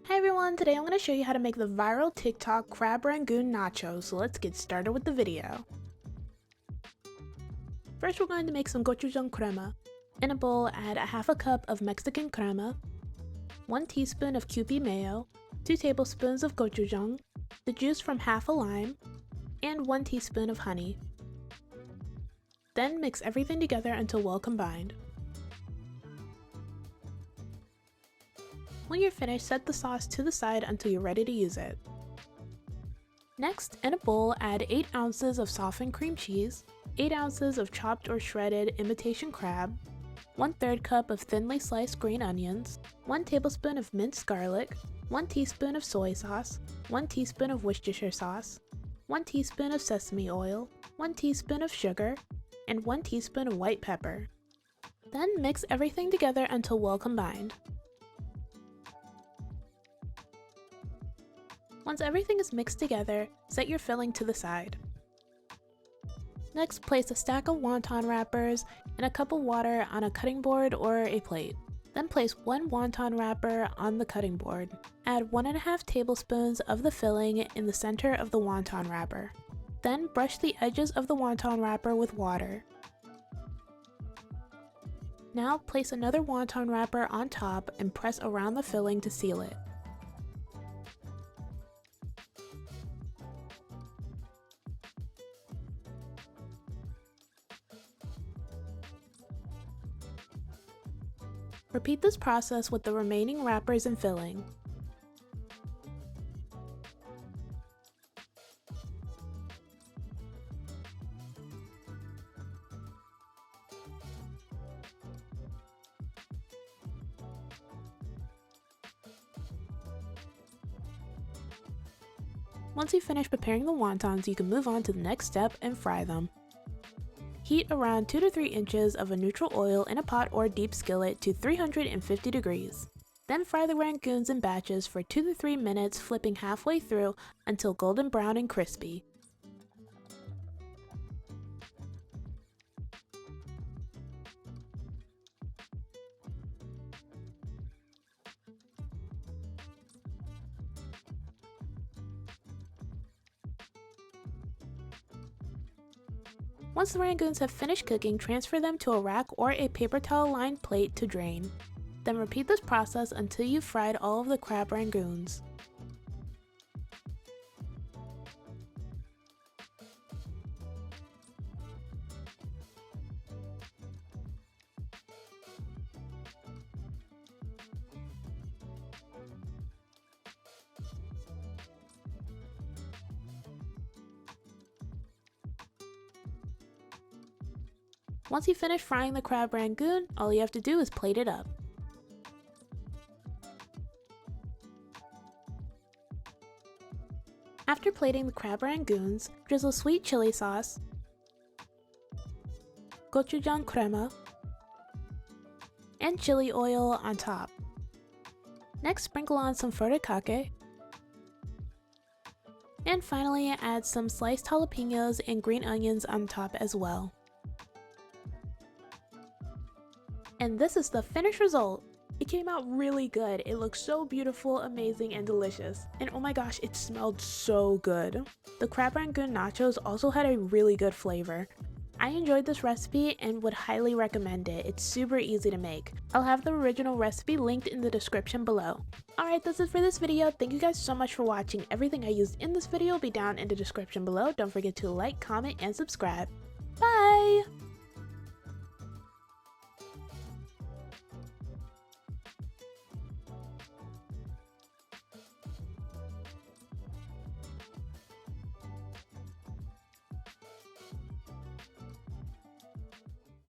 Hi everyone, today I'm going to show you how to make the viral TikTok crab Rangoon nachos, so let's get started with the video. First we're going to make some Gochuchang Crema. In a bowl, add a half a cup of Mexican Crema, 1 teaspoon of Kewpie Mayo, 2 tablespoons of Gochujang, the juice from half a lime, and 1 teaspoon of honey. Then mix everything together until well combined. When you're finished, set the sauce to the side until you're ready to use it. Next, in a bowl, add 8 ounces of softened cream cheese, 8 ounces of chopped or shredded imitation crab, 1/3 cup of thinly sliced green onions, 1 tablespoon of minced garlic, 1 teaspoon of soy sauce, 1 teaspoon of Worcestershire sauce, 1 teaspoon of sesame oil, 1 teaspoon of sugar, and 1 teaspoon of white pepper. Then mix everything together until well combined. Once everything is mixed together, set your filling to the side. Next, place a stack of wonton wrappers and a cup of water on a cutting board or a plate. Then place 1 wonton wrapper on the cutting board. Add 1½ tablespoons of the filling in the center of the wonton wrapper. Then brush the edges of the wonton wrapper with water. Now place another wonton wrapper on top and press around the filling to seal it. Repeat this process with the remaining wrappers and filling. Once you finish preparing the wontons, you can move on to the next step and fry them. Heat around 2 to 3 inches of a neutral oil in a pot or deep skillet to 350 degrees. Then fry the rangoons in batches for 2 to 3 minutes, flipping halfway through until golden brown and crispy. Once the rangoons have finished cooking, transfer them to a rack or a paper towel lined plate to drain. Then repeat this process until you've fried all of the crab rangoons. Once you finish frying the crab rangoon, all you have to do is plate it up. After plating the crab rangoons, drizzle sweet chili sauce, Gochuchang Crema, and chili oil on top. Next, sprinkle on some Furikake, and finally add some sliced jalapeños and green onions on top as well. And this is the finished result! It came out really good. It looks so beautiful, amazing, and delicious. And oh my gosh, it smelled so good. The crab rangoon nachos also had a really good flavor. I enjoyed this recipe and would highly recommend it. It's super easy to make. I'll have the original recipe linked in the description below. Alright, that's it for this video. Thank you guys so much for watching. Everything I used in this video will be down in the description below. Don't forget to like, comment, and subscribe. Bye!